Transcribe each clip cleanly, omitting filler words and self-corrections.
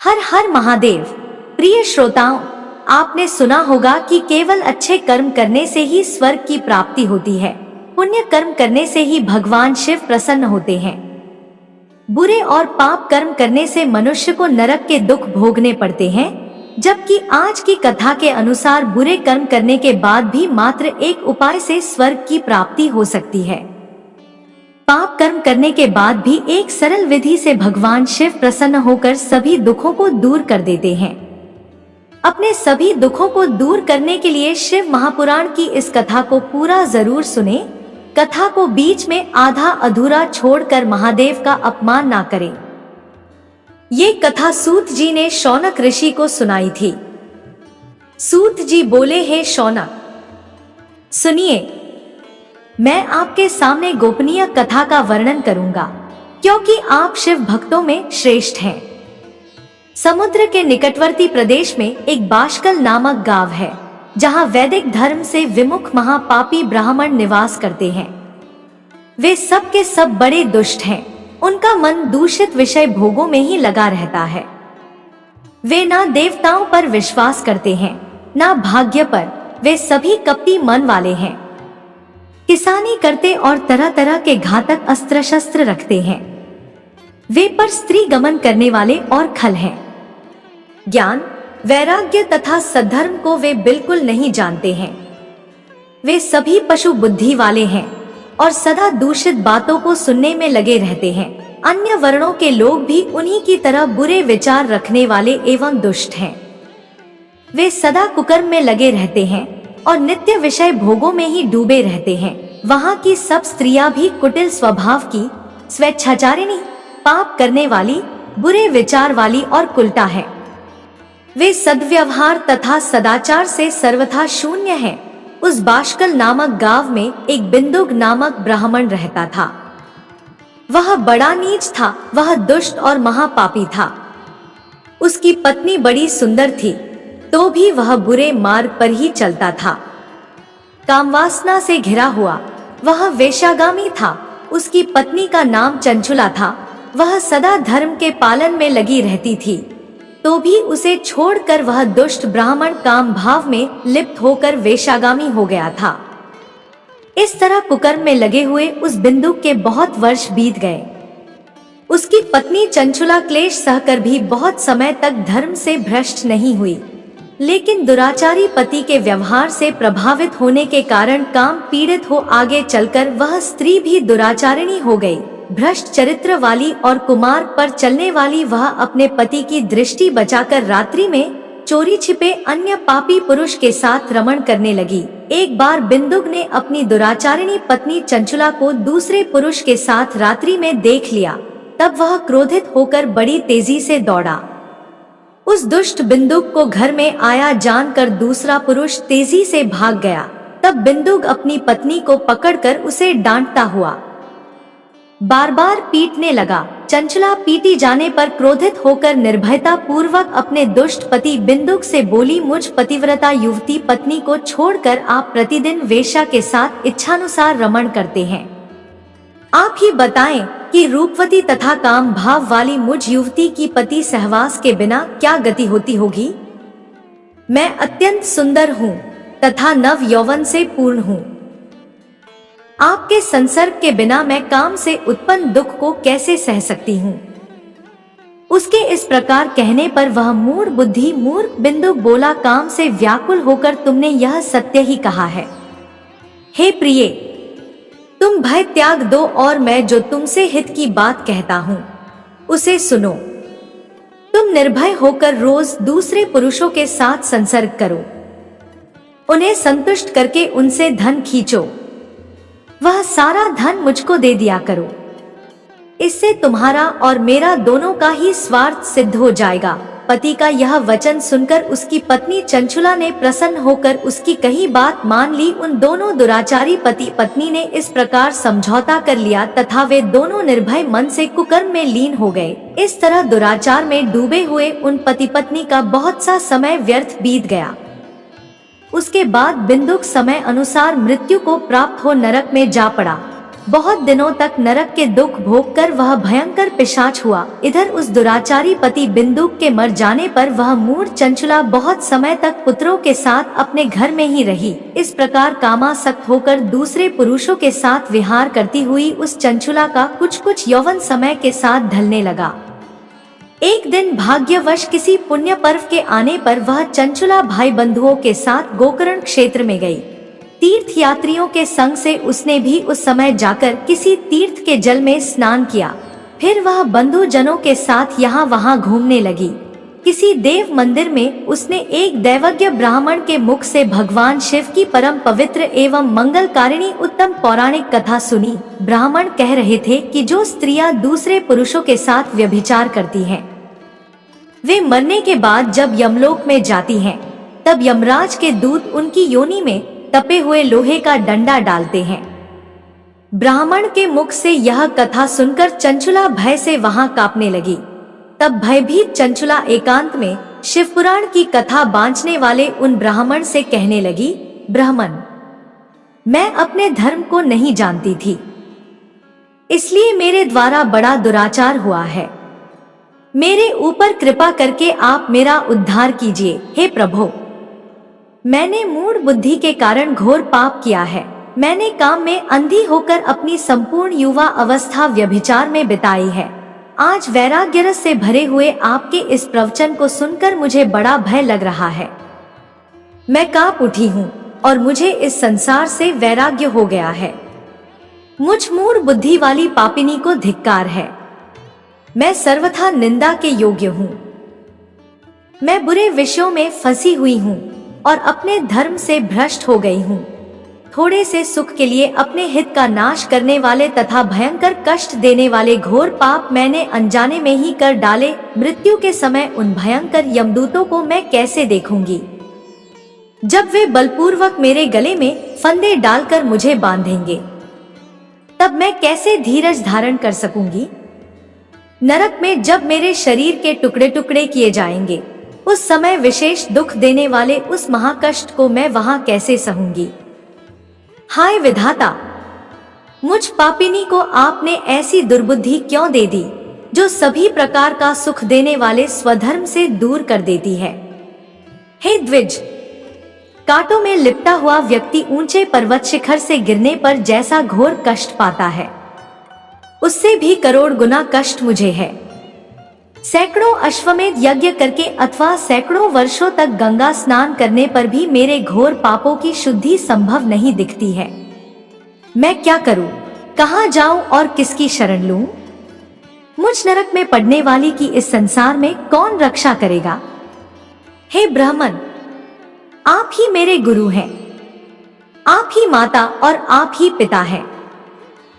हर हर महादेव। प्रिय श्रोताओं, आपने सुना होगा कि केवल अच्छे कर्म करने से ही स्वर्ग की प्राप्ति होती है। पुण्य कर्म करने से ही भगवान शिव प्रसन्न होते हैं। बुरे और पाप कर्म करने से मनुष्य को नरक के दुख भोगने पड़ते हैं, जबकि आज की कथा के अनुसार बुरे कर्म करने के बाद भी मात्र एक उपाय से स्वर्ग की प्राप्ति हो सकती है। पाप कर्म करने के बाद भी एक सरल विधि से भगवान शिव प्रसन्न होकर सभी दुखों को दूर कर देते हैं। अपने सभी दुखों को दूर करने के लिए शिव महापुराण की इस कथा को पूरा जरूर सुने। कथा को बीच में आधा अधूरा छोड़कर महादेव का अपमान ना करें। ये कथा सूत जी ने शौनक ऋषि को सुनाई थी। सूत जी बोले, हे शौनक, सुनिए, मैं आपके सामने गोपनीय कथा का वर्णन करूंगा, क्योंकि आप शिव भक्तों में श्रेष्ठ हैं। समुद्र के निकटवर्ती प्रदेश में एक बाष्कल नामक गांव है, जहां वैदिक धर्म से विमुख महापापी ब्राह्मण निवास करते हैं। वे सब के सब बड़े दुष्ट हैं। उनका मन दूषित विषय भोगों में ही लगा रहता है। वे ना देवताओं पर विश्वास करते हैं, ना भाग्य पर। वे सभी कपटी मन वाले हैं। किसानी करते और तरह तरह के घातक अस्त्र शस्त्र रखते हैं। वे पर स्त्री गमन करने वाले और खल हैं। ज्ञान, वैराग्य तथा सद्धर्म को वे बिल्कुल नहीं जानते हैं। वे सभी पशु बुद्धि वाले हैं और सदा दूषित बातों को सुनने में लगे रहते हैं। अन्य वर्णों के लोग भी उन्हीं की तरह बुरे विचार रखने वाले एवं दुष्ट हैं। वे सदा कुकर्म में लगे रहते हैं और नित्य विषय भोगों में ही डूबे रहते हैं। वहाँ की सब स्त्रियां भी कुटिल स्वभाव की, स्वेच्छाचारिणी, पाप करने वाली, बुरे विचार वाली और कुलटा है। वे सद्व्यवहार तथा सदाचार से सर्वथा शून्य हैं। उस बाष्कल नामक गांव में एक बिंदुक नामक ब्राह्मण रहता था। वह बड़ा नीच था। वह दुष्ट और महापापी था। उसकी पत्नी बड़ी सुंदर थी, तो भी वह बुरे मार्ग पर ही चलता था। कामवासना से घिरा हुआ वह वेश्यागामी था। उसकी पत्नी का नाम चंचुला था। वह सदा धर्म के पालन में लगी रहती थी, तो भी उसे छोड़कर वह दुष्ट ब्राह्मण काम भाव में लिप्त होकर वेश्यागामी हो गया था। इस तरह कुकर्म में लगे हुए उस बिंदुक के बहुत वर्ष बीत गए। उसकी पत्नी चंचुला क्लेश सहकर भी बहुत समय तक धर्म से भ्रष्ट नहीं हुई, लेकिन दुराचारी पति के व्यवहार से प्रभावित होने के कारण काम पीड़ित हो आगे चलकर वह स्त्री भी दुराचारिणी हो गई। भ्रष्ट चरित्र वाली और कुमार पर चलने वाली वह अपने पति की दृष्टि बचाकर रात्रि में चोरी छिपे अन्य पापी पुरुष के साथ रमण करने लगी। एक बार बिंदुक ने अपनी दुराचारिणी पत्नी चंचुला को दूसरे पुरुष के साथ रात्रि में देख लिया। तब वह क्रोधित होकर बड़ी तेजी से दौड़ा। उस दुष्ट बिंदुक को घर में आया जानकर दूसरा पुरुष तेजी से भाग गया। तब बिंदुक अपनी पत्नी को पकड़कर उसे डांटता हुआ बार बार पीटने लगा। चंचला पीटी जाने पर क्रोधित होकर निर्भयता पूर्वक अपने दुष्ट पति बिंदुक से बोली, मुझ पतिव्रता युवती पत्नी को छोड़कर आप प्रतिदिन वेश्या के साथ इच्छानुसार रमण करते हैं। आप ही बताएं कि रूपवती तथा काम भाव वाली मुझ युवती की पति सहवास के बिना क्या गति होती होगी। मैं अत्यंत सुंदर हूँ तथा नव यौवन से पूर्ण हूँ। आपके संसर्ग के बिना मैं काम से उत्पन्न दुख को कैसे सह सकती हूँ। उसके इस प्रकार कहने पर वह मूढ़ बुद्धि मूर्ख बिंदुक बोला, काम से व्याकुल होकर तुमने यह सत्य ही कहा है। हे प्रिय, तुम भय त्याग दो और मैं जो तुमसे हित की बात कहता हूँ उसे सुनो। तुम निर्भय होकर रोज दूसरे पुरुषों के साथ संसर्ग करो। उन्हें संतुष्ट करके उनसे धन खींचो। वह सारा धन मुझको दे दिया करो। इससे तुम्हारा और मेरा दोनों का ही स्वार्थ सिद्ध हो जाएगा। पति का यह वचन सुनकर उसकी पत्नी चंचुला ने प्रसन्न होकर उसकी कही बात मान ली। उन दोनों दुराचारी पति पत्नी ने इस प्रकार समझौता कर लिया तथा वे दोनों निर्भय मन से कुकर्म में लीन हो गए। इस तरह दुराचार में डूबे हुए उन पति पत्नी का बहुत सा समय व्यर्थ बीत गया। उसके बाद बिंदुक समय अनुसार मृत्यु को प्राप्त हो नरक में जा पड़ा। बहुत दिनों तक नरक के दुख भोग कर वह भयंकर पिशाच हुआ। इधर उस दुराचारी पति बिंदुक के मर जाने पर वह मूढ़ चंचुला बहुत समय तक पुत्रों के साथ अपने घर में ही रही। इस प्रकार कामासक्त होकर दूसरे पुरुषों के साथ विहार करती हुई उस चंचुला का कुछ यौवन समय के साथ ढलने लगा। एक दिन भाग्यवश किसी पुण्य पर्व के आने पर वह चंचुला भाई बंधुओं के साथ गोकर्ण क्षेत्र में गई। तीर्थ यात्रियों के संग से उसने भी उस समय जाकर किसी तीर्थ के जल में स्नान किया। फिर वह बंधु जनों के साथ यहाँ वहाँ घूमने लगी। किसी देव मंदिर में उसने एक दैवज्ञ ब्राह्मण के मुख से भगवान शिव की परम पवित्र एवं मंगलकारिणी उत्तम पौराणिक कथा सुनी। ब्राह्मण कह रहे थे कि जो स्त्रियां दूसरे पुरुषों के साथ व्यभिचार करती हैं, वे मरने के बाद जब यमलोक में जाती हैं, तब यमराज के दूत उनकी योनि में तपे हुए लोहे का डंडा डालते हैं। ब्राह्मण के मुख से यह कथा सुनकर चंचुला भय से वहां कांपने लगी। तब भयभीत चंचुला एकांत में शिव पुराण की कथा बांचने वाले उन ब्राह्मण से कहने लगी, ब्राह्मण, मैं अपने धर्म को नहीं जानती थी, इसलिए मेरे द्वारा बड़ा दुराचार हुआ है। मेरे ऊपर कृपा करके आप मेरा उद्धार कीजिए। हे प्रभु, मैंने मूढ़ बुद्धि के कारण घोर पाप किया है। मैंने काम में अंधी होकर अपनी संपूर्ण युवा अवस्था व्यभिचार में बिताई है। आज वैराग्य रस से भरे हुए आपके इस प्रवचन को सुनकर मुझे बड़ा भय लग रहा है। मैं कांप उठी हूँ और मुझे इस संसार से वैराग्य हो गया है। मुझ मूढ़ बुद्धि वाली पापिनी को धिक्कार है। मैं सर्वथा निंदा के योग्य हूँ। मैं बुरे विषयों में फंसी हुई हूँ और अपने धर्म से भ्रष्ट हो गई हूँ। थोड़े से सुख के लिए अपने हित का नाश करने वाले तथा भयंकर कष्ट देने वाले घोर पाप मैंने अनजाने में ही कर डाले। मृत्यु के समय उन भयंकर यमदूतों को मैं कैसे देखूंगी, जब वे बलपूर्वक मेरे गले में फंदे डालकर मुझे बांधेंगे? तब मैं कैसे धीरज धारण कर सकूंगी? नरक में जब मेरे शरीर के टुकड़े टुकड़े किए जाएंगे, उस समय विशेष दुख देने वाले उस महाकष्ट को मैं वहां कैसे सहूंगी? हाय विधाता, मुझ पापिनी को आपने ऐसी दुर्बुद्धि क्यों दे दी, जो सभी प्रकार का सुख देने वाले स्वधर्म से दूर कर देती है? हे द्विज, कांटों में लिपटा हुआ व्यक्ति ऊंचे पर्वत शिखर से गिरने पर जैसा घोर कष्ट पाता है, उससे भी करोड़ गुना कष्ट मुझे है। सैकड़ों अश्वमेध यज्ञ करके अथवा सैकड़ों वर्षों तक गंगा स्नान करने पर भी मेरे घोर पापों की शुद्धि संभव नहीं दिखती है। मैं क्या करूं, कहां जाऊं और किसकी शरण लूं? मुझ नरक में पड़ने वाली की इस संसार में कौन रक्षा करेगा? हे ब्राह्मण, आप ही मेरे गुरु हैं, आप ही माता और आप ही पिता हैं।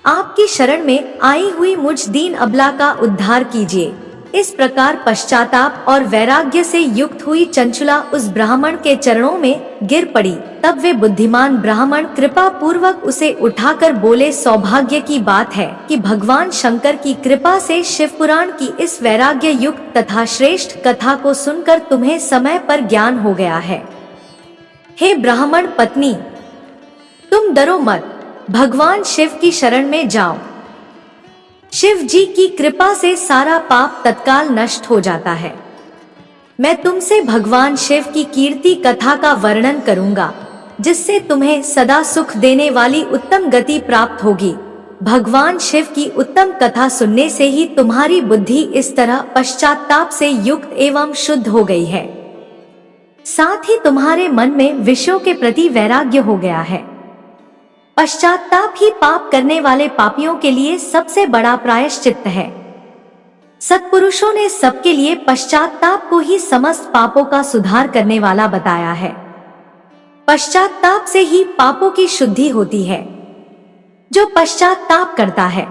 आपकी शरण में आई हुई मुझ दीन अबला का उद्धार कीजिए। इस प्रकार पश्चाताप और वैराग्य से युक्त हुई चंचुला उस ब्राह्मण के चरणों में गिर पड़ी। तब वे बुद्धिमान ब्राह्मण कृपा पूर्वक उसे उठाकर बोले, सौभाग्य की बात है कि भगवान शंकर की कृपा से शिव पुराण की इस वैराग्य युक्त तथा श्रेष्ठ कथा को सुनकर तुम्हें समय पर ज्ञान हो गया है। हे ब्राह्मण पत्नी, तुम डरो मत, भगवान शिव की शरण में जाओ। शिव जी की कृपा से सारा पाप तत्काल नष्ट हो जाता है। मैं तुमसे भगवान शिव की कीर्ति कथा का वर्णन करूंगा, जिससे तुम्हें सदा सुख देने वाली उत्तम गति प्राप्त होगी। भगवान शिव की उत्तम कथा सुनने से ही तुम्हारी बुद्धि इस तरह पश्चाताप से युक्त एवं शुद्ध हो गई है। साथ ही तुम्हारे मन में विषयों के प्रति वैराग्य हो गया है। पश्चाताप ही पाप करने वाले पापियों के लिए सबसे बड़ा प्रायश्चित्त है। सत्पुरुषों ने सबके लिए पश्चाताप को ही समस्त पापों का सुधार करने वाला बताया है। पश्चाताप से ही पापों की शुद्धि होती है। जो पश्चाताप करता है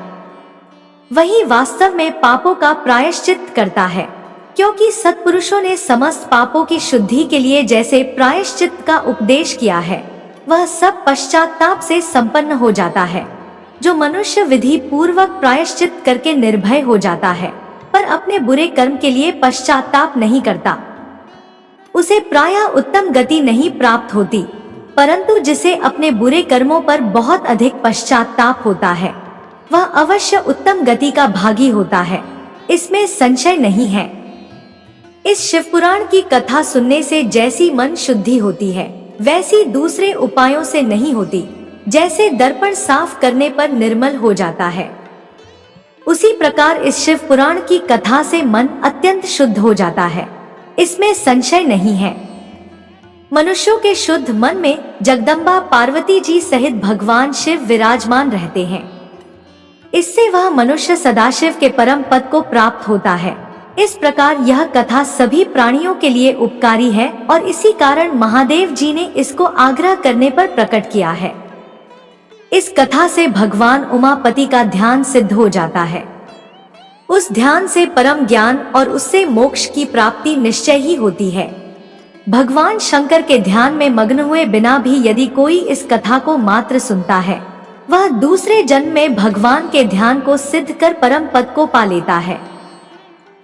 वही वास्तव में पापों का प्रायश्चित्त करता है, क्योंकि सत्पुरुषों ने समस्त पापों की शुद्धि के लिए जैसे प्रायश्चित्त का उपदेश किया है, वह सब पश्चाताप से संपन्न हो जाता है। जो मनुष्य विधि पूर्वक प्रायश्चित करके निर्भय हो जाता है, पर अपने बुरे कर्म के लिए पश्चाताप नहीं करता, उसे प्रायः उत्तम गति नहीं प्राप्त होती, परंतु जिसे अपने बुरे कर्मों पर बहुत अधिक पश्चाताप होता है, वह अवश्य उत्तम गति का भागी होता है, इसमें संशय नहीं है। इस शिवपुराण की कथा सुनने से जैसी मन शुद्धि होती है, वैसी दूसरे उपायों से नहीं होती। जैसे दर्पण साफ करने पर निर्मल हो जाता है, उसी प्रकार इस शिव पुराण की कथा से मन अत्यंत शुद्ध हो जाता है, इसमें संशय नहीं है। मनुष्यों के शुद्ध मन में जगदम्बा पार्वती जी सहित भगवान शिव विराजमान रहते हैं। इससे वह मनुष्य सदाशिव के परम पद को प्राप्त होता है। इस प्रकार यह कथा सभी प्राणियों के लिए उपकारी है और इसी कारण महादेव जी ने इसको आग्रह करने पर प्रकट किया है। इस कथा से भगवान उमापति का ध्यान सिद्ध हो जाता है। उस ध्यान से परम ज्ञान और उससे मोक्ष की प्राप्ति निश्चय ही होती है। भगवान शंकर के ध्यान में मग्न हुए बिना भी यदि कोई इस कथा को मात्र सुनता है, वह दूसरे जन्म में भगवान के ध्यान को सिद्ध कर परम पद को पा लेता है।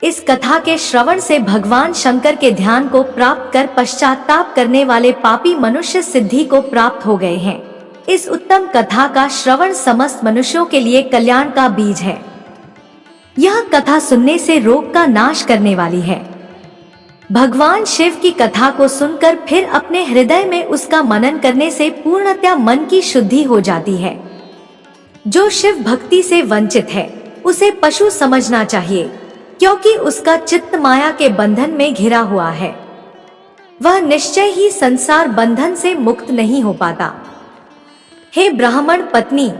इस कथा के श्रवण से भगवान शंकर के ध्यान को प्राप्त कर पश्चाताप करने वाले पापी मनुष्य सिद्धि को प्राप्त हो गए हैं। इस उत्तम कथा का श्रवण समस्त मनुष्यों के लिए कल्याण का बीज है। यह कथा सुनने से रोग का नाश करने वाली है। भगवान शिव की कथा को सुनकर फिर अपने हृदय में उसका मनन करने से पूर्णतया मन की शुद्धि हो जाती है। जो शिव भक्ति से वंचित है, उसे पशु समझना चाहिए, क्योंकि उसका चित्त माया के बंधन में घिरा हुआ है। वह निश्चय ही संसार बंधन से मुक्त नहीं हो पाता। हे ब्राह्मण पत्नी,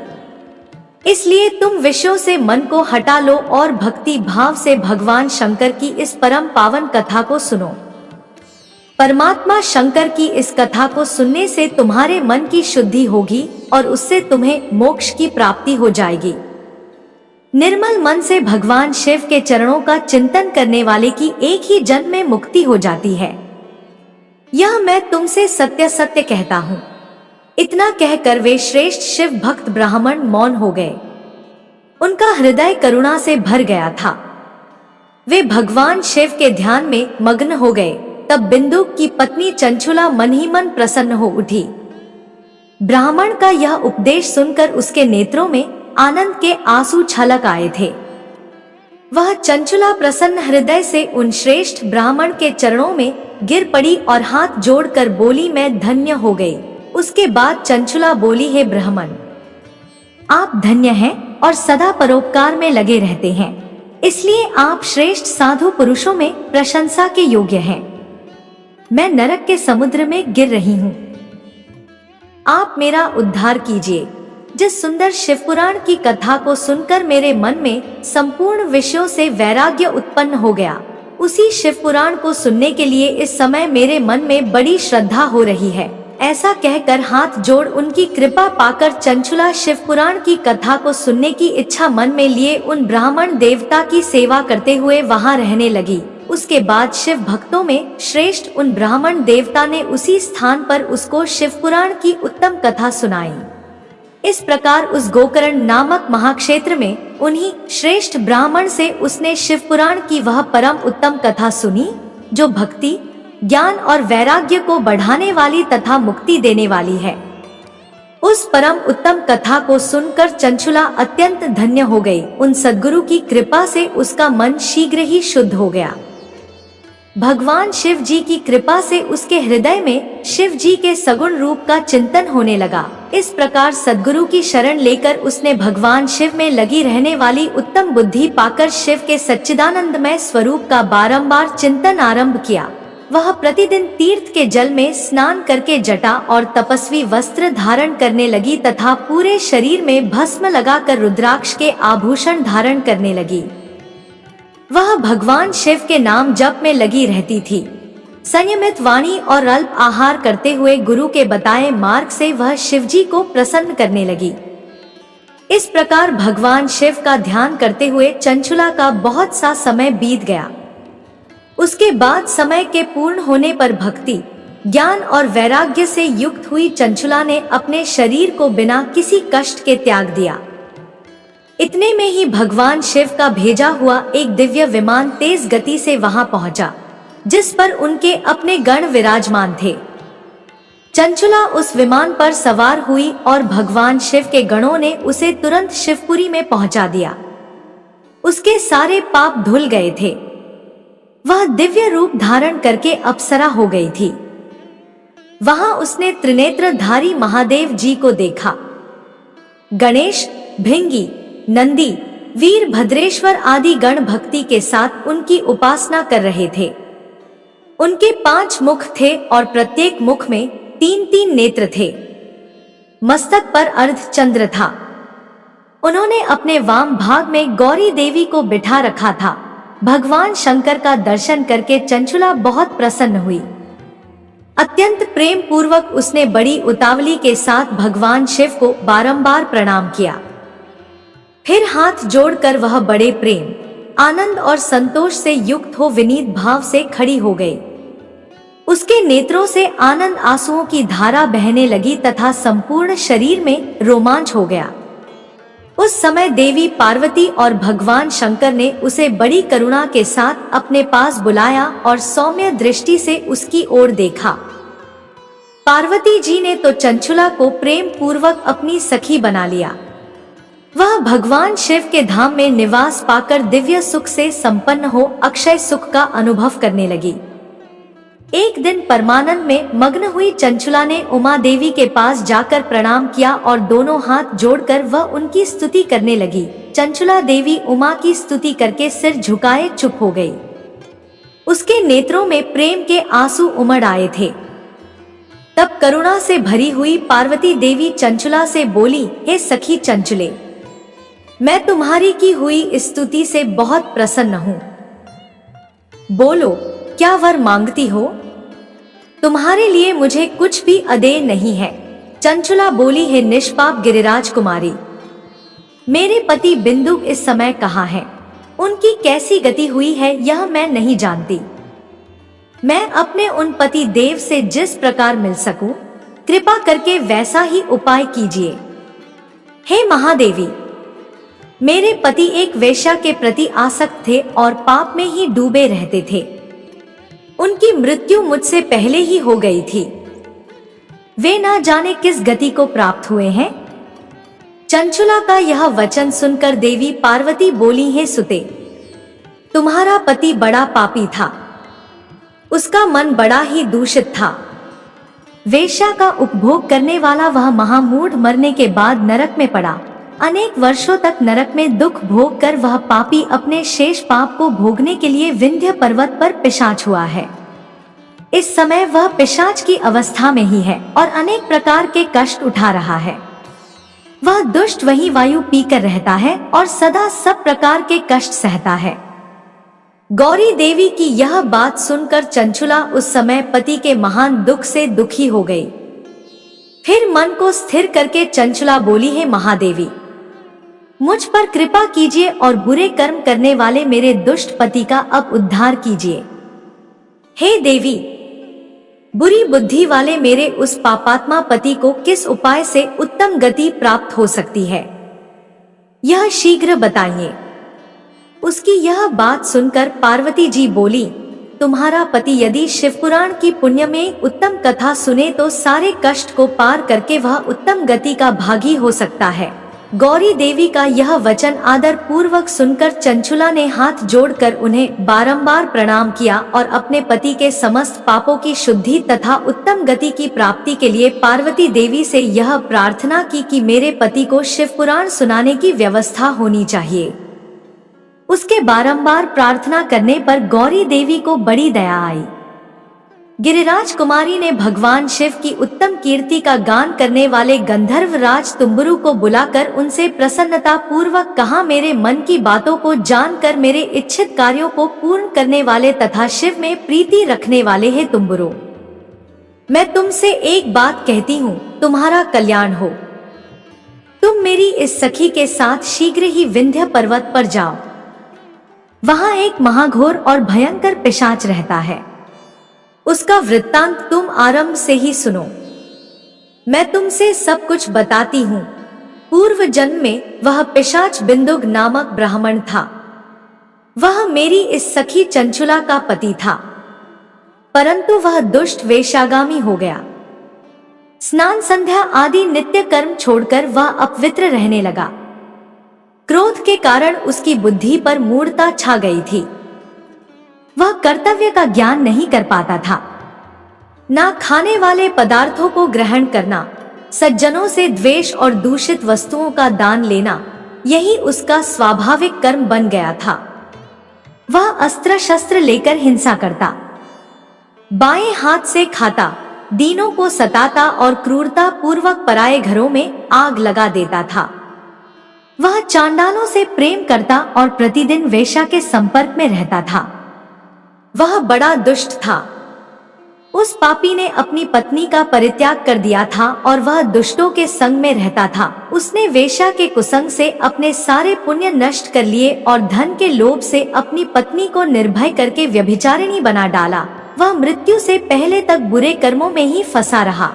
इसलिए तुम विषयों से मन को हटा लो और भक्ति भाव से भगवान शंकर की इस परम पावन कथा को सुनो। परमात्मा शंकर की इस कथा को सुनने से तुम्हारे मन की शुद्धि होगी और उससे तुम्हें मोक्ष की प्राप्ति हो जाएगी। निर्मल मन से भगवान शिव के चरणों का चिंतन करने वाले की एक ही जन्म में मुक्ति हो जाती है। यह मैं तुमसे सत्य सत्य कहता हूँ। इतना कहकर वे श्रेष्ठ शिव भक्त ब्राह्मण मौन हो गए। उनका हृदय करुणा से भर गया था। वे भगवान शिव के ध्यान में मग्न हो गए। तब बिंदुक की पत्नी चंचुला मन ही मन प्रसन्न हो उठी। ब्राह्मण का यह उपदेश सुनकर उसके नेत्रों में आनंद के आंसू छलक आए थे। वह चंचुला प्रसन्न हृदय से उन श्रेष्ठ ब्राह्मण के चरणों में गिर पड़ी और हाथ जोड़कर बोली, मैं धन्य हो गई। उसके बाद चंचुला बोली, हे ब्राह्मण, आप धन्य हैं और सदा परोपकार में लगे रहते हैं, इसलिए आप श्रेष्ठ साधु पुरुषों में प्रशंसा के योग्य हैं। मैं नरक के समुद्र में गिर रही हूँ, आप मेरा उद्धार कीजिए। जिस सुंदर शिवपुराण की कथा को सुनकर मेरे मन में संपूर्ण विषयों से वैराग्य उत्पन्न हो गया, उसी शिवपुराण को सुनने के लिए इस समय मेरे मन में बड़ी श्रद्धा हो रही है। ऐसा कहकर हाथ जोड़ उनकी कृपा पाकर चंचुला शिवपुराण की कथा को सुनने की इच्छा मन में लिए उन ब्राह्मण देवता की सेवा करते हुए वहां रहने लगी। उसके बाद शिव भक्तों में श्रेष्ठ उन ब्राह्मण देवता ने उसी स्थान पर उसको शिवपुराण की उत्तम कथा सुनाई। इस प्रकार उस गोकर्ण नामक महाक्षेत्र में उन्हीं श्रेष्ठ ब्राह्मण से उसने शिवपुराण की वह परम उत्तम कथा सुनी, जो भक्ति, ज्ञान और वैराग्य को बढ़ाने वाली तथा मुक्ति देने वाली है। उस परम उत्तम कथा को सुनकर चंचुला अत्यंत धन्य हो गई। उन सद्गुरु की कृपा से उसका मन शीघ्र ही शुद्ध हो गया। भगवान शिव जी की कृपा से उसके हृदय में शिव जी के सगुण रूप का चिंतन होने लगा। इस प्रकार सद्गुरु की शरण लेकर उसने भगवान शिव में लगी रहने वाली उत्तम बुद्धि पाकर शिव के सच्चिदानंदमय स्वरूप का बारंबार चिंतन आरंभ किया। वह प्रतिदिन तीर्थ के जल में स्नान करके जटा और तपस्वी वस्त्र धारण करने लगी तथा पूरे शरीर में भस्म लगाकर रुद्राक्ष के आभूषण धारण करने लगी। वह भगवान शिव के नाम जप में लगी रहती थी। संयमित वाणी और अल्प आहार करते हुए गुरु के बताए मार्ग से वह शिव जी को प्रसन्न करने लगी। इस प्रकार भगवान शिव का ध्यान करते हुए चंचुला का बहुत सा समय बीत गया। उसके बाद समय के पूर्ण होने पर भक्ति, ज्ञान और वैराग्य से युक्त हुई चंचुला ने अपने शरीर को बिना किसी कष्ट के त्याग दिया। इतने में ही भगवान शिव का भेजा हुआ एक दिव्य विमान तेज गति से वहां पहुंचा, जिस पर उनके अपने गण विराजमान थे। चंचुला उस विमान पर सवार हुई और भगवान शिव के गणों ने उसे तुरंत शिवपुरी में पहुंचा दिया। उसके सारे पाप धुल गए थे। वह दिव्य रूप धारण करके अप्सरा हो गई थी। वहां उसने त्रिनेत्रधारी महादेव जी को देखा। गणेश, भृंगी, नंदी, वीरभद्रेश्वर आदि गण भक्ति के साथ उनकी उपासना कर रहे थे। उनके 5 मुख थे और प्रत्येक मुख में 3-3 नेत्र थे। मस्तक पर अर्धचंद्र था। उन्होंने अपने वाम भाग में गौरी देवी को बिठा रखा था। भगवान शंकर का दर्शन करके चंचुला बहुत प्रसन्न हुई। अत्यंत प्रेम पूर्वक उसने बड़ी उतावली के साथ भगवान शिव को बारंबार प्रणाम किया। फिर हाथ जोड़कर वह बड़े प्रेम, आनंद और संतोष से युक्त हो विनीत भाव से खड़ी हो गई। उसके नेत्रों से आनंद आंसुओं की धारा बहने लगी तथा संपूर्ण शरीर में रोमांच हो गया। उस समय देवी पार्वती और भगवान शंकर ने उसे बड़ी करुणा के साथ अपने पास बुलाया और सौम्य दृष्टि से उसकी ओर देखा। पार्वती जी ने तो चंचुला को प्रेम पूर्वक अपनी सखी बना लिया। वह भगवान शिव के धाम में निवास पाकर दिव्य सुख से संपन्न हो अक्षय सुख का अनुभव करने लगी। एक दिन परमानंद में मग्न हुई चंचुला ने उमा देवी के पास जाकर प्रणाम किया और दोनों हाथ जोड़कर वह उनकी स्तुति करने लगी। चंचुला देवी उमा की स्तुति करके सिर झुकाए चुप हो गई। उसके नेत्रों में प्रेम के आंसू उमड़ आए थे। तब करुणा से भरी हुई पार्वती देवी चंचुला से बोली, हे सखी चंचुले, मैं तुम्हारी की हुई स्तुति से बहुत प्रसन्न हूँ। बोलो, क्या वर मांगती हो? तुम्हारे लिए मुझे कुछ भी अदेय नहीं है। चंचुला बोली, है निष्पाप गिरिराज कुमारी, मेरे पति बिंदु इस समय कहाँ है? उनकी कैसी गति हुई है यह मैं नहीं जानती। मैं अपने उन पति देव से जिस प्रकार मिल सकूं, कृपा करके वैसा ही उपाय कीजिए। हे महादेवी, मेरे पति एक वेश्या के प्रति आसक्त थे और पाप में ही डूबे रहते थे। उनकी मृत्यु मुझसे पहले ही हो गई थी। वे ना जाने किस गति को प्राप्त हुए हैं। चंचुला का यह वचन सुनकर देवी पार्वती बोली, हे सुते, तुम्हारा पति बड़ा पापी था। उसका मन बड़ा ही दूषित था। वेश्या का उपभोग करने वाला वह महामूढ़ मरने के बाद नरक में पड़ा। अनेक वर्षों तक नरक में दुख भोग कर वह पापी अपने शेष पाप को भोगने के लिए विंध्य पर्वत पर पिशाच हुआ है। इस समय वह पिशाच की अवस्था में ही है और अनेक प्रकार के कष्ट उठा रहा है। वह दुष्ट वही वायु पीकर रहता है और सदा सब प्रकार के कष्ट सहता है। गौरी देवी की यह बात सुनकर चंचुला उस समय पति के महान दुख से दुखी हो गई। फिर मन को स्थिर करके चंचुला बोली, है महादेवी, मुझ पर कृपा कीजिए और बुरे कर्म करने वाले मेरे दुष्ट पति का अब उद्धार कीजिए। हे देवी, बुरी बुद्धि वाले मेरे उस पापात्मा पति को किस उपाय से उत्तम गति प्राप्त हो सकती है, यह शीघ्र बताइए। उसकी यह बात सुनकर पार्वती जी बोली, तुम्हारा पति यदि शिवपुराण की पुण्य में उत्तम कथा सुने तो सारे कष्ट को पार करके वह उत्तम गति का भागी हो सकता है। गौरी देवी का यह वचन आदर पूर्वक सुनकर चंचुला ने हाथ जोड़कर उन्हें बारंबार प्रणाम किया और अपने पति के समस्त पापों की शुद्धि तथा उत्तम गति की प्राप्ति के लिए पार्वती देवी से यह प्रार्थना की कि मेरे पति को शिवपुराण सुनाने की व्यवस्था होनी चाहिए। उसके बारंबार प्रार्थना करने पर गौरी देवी को बड़ी दया आई। गिरिराज कुमारी ने भगवान शिव की उत्तम कीर्ति का गान करने वाले गंधर्व राज तुम्बुरु को बुलाकर उनसे प्रसन्नता पूर्वक कहा, मेरे मन की बातों को जानकर मेरे इच्छित कार्यों को पूर्ण करने वाले तथा शिव में प्रीति रखने वाले हैं तुम्बुरु, मैं तुमसे एक बात कहती हूँ, तुम्हारा कल्याण हो। तुम मेरी इस सखी के साथ शीघ्र ही विंध्य पर्वत पर जाओ। वहां एक महाघोर और भयंकर पिशाच रहता है। उसका वृत्तांत तुम आरंभ से ही सुनो। मैं तुमसे सब कुछ बताती हूँ। पूर्व जन्म में वह पिशाच बिंदुक नामक ब्राह्मण था। वह मेरी इस सखी चंचुला का पति था, परंतु वह दुष्ट वेश्यागामी हो गया। स्नान संध्या आदि नित्य कर्म छोड़कर वह अपवित्र रहने लगा। क्रोध के कारण उसकी बुद्धि पर मूढ़ता छा गई थी। वह कर्तव्य का ज्ञान नहीं कर पाता था। ना खाने वाले पदार्थों को ग्रहण करना, सज्जनों से द्वेष और दूषित वस्तुओं का दान लेना, यही उसका स्वाभाविक कर्म बन गया था। वह अस्त्र शस्त्र लेकर हिंसा करता, बाएं हाथ से खाता, दीनों को सताता और क्रूरता पूर्वक पराये घरों में आग लगा देता था। वह चांडालों से प्रेम करता और प्रतिदिन वेश्या के संपर्क में रहता था। वह बड़ा दुष्ट था। उस पापी ने अपनी पत्नी का परित्याग कर दिया था और वह दुष्टों के संग में रहता था। उसने वेश्या के कुसंग से अपने सारे पुण्य नष्ट कर लिए और धन के लोभ से अपनी पत्नी को निर्भय करके व्यभिचारिणी बना डाला। वह मृत्यु से पहले तक बुरे कर्मों में ही फंसा रहा।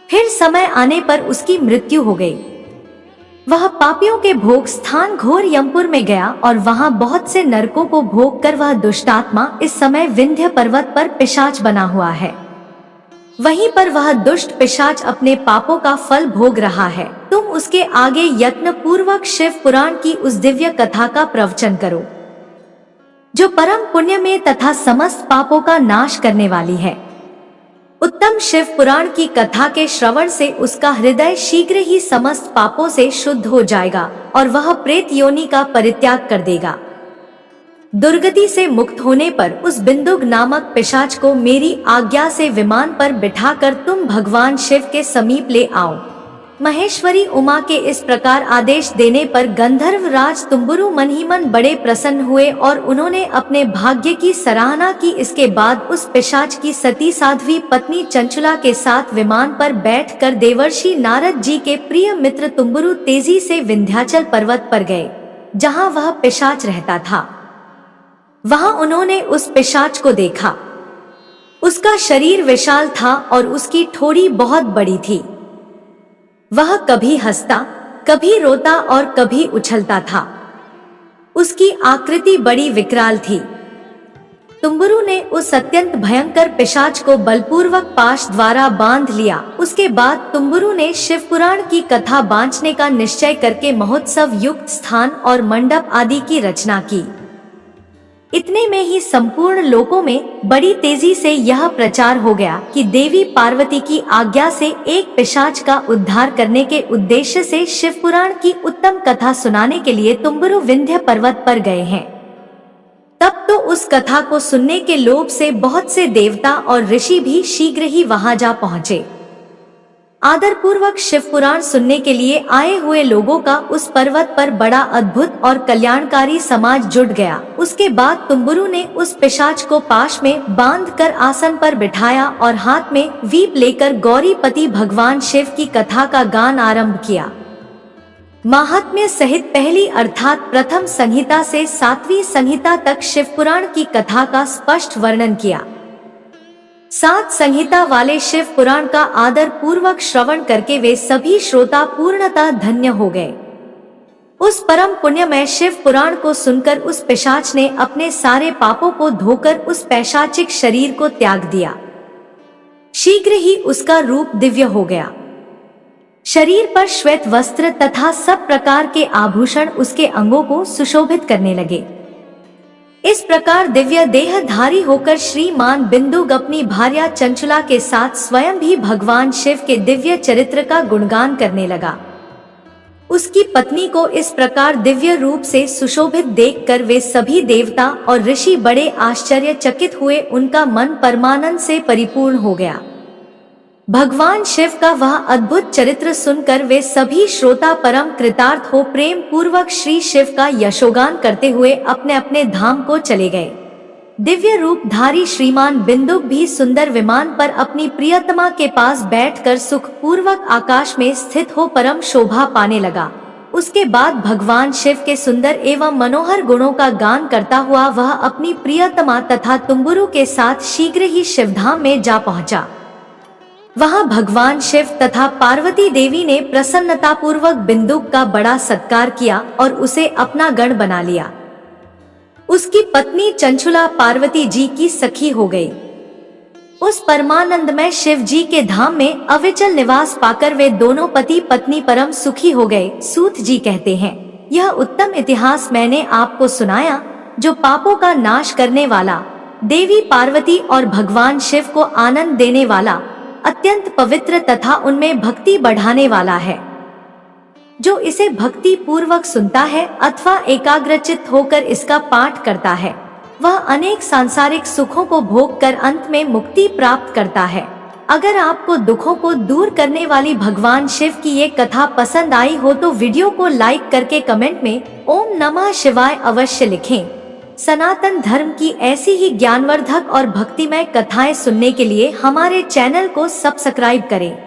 फिर समय आने पर उसकी मृत्यु हो गई। वह पापियों के भोग स्थान घोर यमपुर में गया और वहां बहुत से नरकों को भोग कर वह दुष्टात्मा इस समय विंध्य पर्वत पर पिशाच बना हुआ है। वहीं पर वह दुष्ट पिशाच अपने पापों का फल भोग रहा है। तुम उसके आगे यत्न पूर्वक शिव पुराण की उस दिव्य कथा का प्रवचन करो, जो परम पुण्य में तथा समस्त पापों का नाश करने वाली है। उत्तम शिव पुराण की कथा के श्रवण से उसका हृदय शीघ्र ही समस्त पापों से शुद्ध हो जाएगा और वह प्रेत योनि का परित्याग कर देगा। दुर्गति से मुक्त होने पर उस बिंदुक नामक पिशाच को मेरी आज्ञा से विमान पर बिठाकर तुम भगवान शिव के समीप ले आओ। महेश्वरी उमा के इस प्रकार आदेश देने पर गंधर्व राज तुम्बुरु मन ही मन बड़े प्रसन्न हुए और उन्होंने अपने भाग्य की सराहना की। इसके बाद उस पिशाच की सती साध्वी पत्नी चंचुला के साथ विमान पर बैठकर देवर्षि नारद जी के प्रिय मित्र तुम्बुरु तेजी से विंध्याचल पर्वत पर गए, जहाँ वह पिशाच रहता था। वहां उन्होंने उस पिशाच को देखा। उसका शरीर विशाल था और उसकी ठोड़ी बहुत बड़ी थी। वह कभी हंसता, कभी रोता और कभी उछलता था। उसकी आकृति बड़ी विकराल थी। तुम्बुरु ने उस अत्यंत भयंकर पिशाच को बलपूर्वक पाश द्वारा बांध लिया। उसके बाद तुम्बुरु ने शिव पुराण की कथा बांचने का निश्चय करके महोत्सव युक्त स्थान और मंडप आदि की रचना की। इतने में ही संपूर्ण लोकों में बड़ी तेजी से यह प्रचार हो गया कि देवी पार्वती की आज्ञा से एक पिशाच का उद्धार करने के उद्देश्य से शिव पुराण की उत्तम कथा सुनाने के लिए तुम्बुरु विंध्य पर्वत पर गए हैं। तब तो उस कथा को सुनने के लोभ से बहुत से देवता और ऋषि भी शीघ्र ही वहां जा पहुंचे। आदर पूर्वक शिव पुराण सुनने के लिए आए हुए लोगों का उस पर्वत पर बड़ा अद्भुत और कल्याणकारी समाज जुट गया। उसके बाद तुम्बुरु ने उस पिशाच को पाश में बांधकर आसन पर बिठाया और हाथ में वीप लेकर गौरीपति भगवान शिव की कथा का गान आरंभ किया। महात्म्य सहित पहली अर्थात प्रथम संहिता से 7वीं संहिता तक शिव पुराण की कथा का स्पष्ट वर्णन किया। 7 संहिता वाले शिव पुराण का आदर पूर्वक श्रवण करके वे सभी श्रोता पूर्णतः धन्य हो गए। उस परम पुण्यमय शिव पुराण को सुनकर उस पिशाच ने अपने सारे पापों को धोकर उस पैशाचिक शरीर को त्याग दिया। शीघ्र ही उसका रूप दिव्य हो गया। शरीर पर श्वेत वस्त्र तथा सब प्रकार के आभूषण उसके अंगों को सुशोभित करने लगे। इस प्रकार दिव्य देहधारी होकर श्रीमान बिंदुक अपनी भार्या चंचुला के साथ स्वयं भी भगवान शिव के दिव्य चरित्र का गुणगान करने लगा। उसकी पत्नी को इस प्रकार दिव्य रूप से सुशोभित देखकर वे सभी देवता और ऋषि बड़े आश्चर्यचकित हुए। उनका मन परमानंद से परिपूर्ण हो गया। भगवान शिव का वह अद्भुत चरित्र सुनकर वे सभी श्रोता परम कृतार्थ हो प्रेम पूर्वक श्री शिव का यशोगान करते हुए अपने अपने धाम को चले गए। दिव्य रूप धारी श्रीमान बिंदुक भी सुंदर विमान पर अपनी प्रियतमा के पास बैठकर सुख पूर्वक आकाश में स्थित हो परम शोभा पाने लगा। उसके बाद भगवान शिव के सुंदर एवं मनोहर गुणों का गान करता हुआ वह अपनी प्रियतमा तथा तुम्बुरु के साथ शीघ्र ही शिवधाम में जा पहुंचा। वहां भगवान शिव तथा पार्वती देवी ने प्रसन्नता पूर्वक बिंदुक का बड़ा सत्कार किया और उसे अपना गण बना लिया। उसकी पत्नी चंचुला पार्वती जी की सखी हो गई। उस परमानंदमय शिव जी के धाम में अविचल निवास पाकर वे दोनों पति पत्नी परम सुखी हो गए। सूत जी कहते हैं, यह उत्तम इतिहास मैंने आपको सुनाया जो पापों का नाश करने वाला, देवी पार्वती और भगवान शिव को आनंद देने वाला, अत्यंत पवित्र तथा उनमें भक्ति बढ़ाने वाला है। जो इसे भक्ति पूर्वक सुनता है अथवा एकाग्रचित्त होकर इसका पाठ करता है, वह अनेक सांसारिक सुखों को भोग कर अंत में मुक्ति प्राप्त करता है। अगर आपको दुखों को दूर करने वाली भगवान शिव की ये कथा पसंद आई हो तो वीडियो को लाइक करके कमेंट में ओम नमः शिवाय अवश्य लिखें। सनातन धर्म की ऐसी ही ज्ञानवर्धक और भक्तिमय कथाएं सुनने के लिए हमारे चैनल को सब्सक्राइब करें।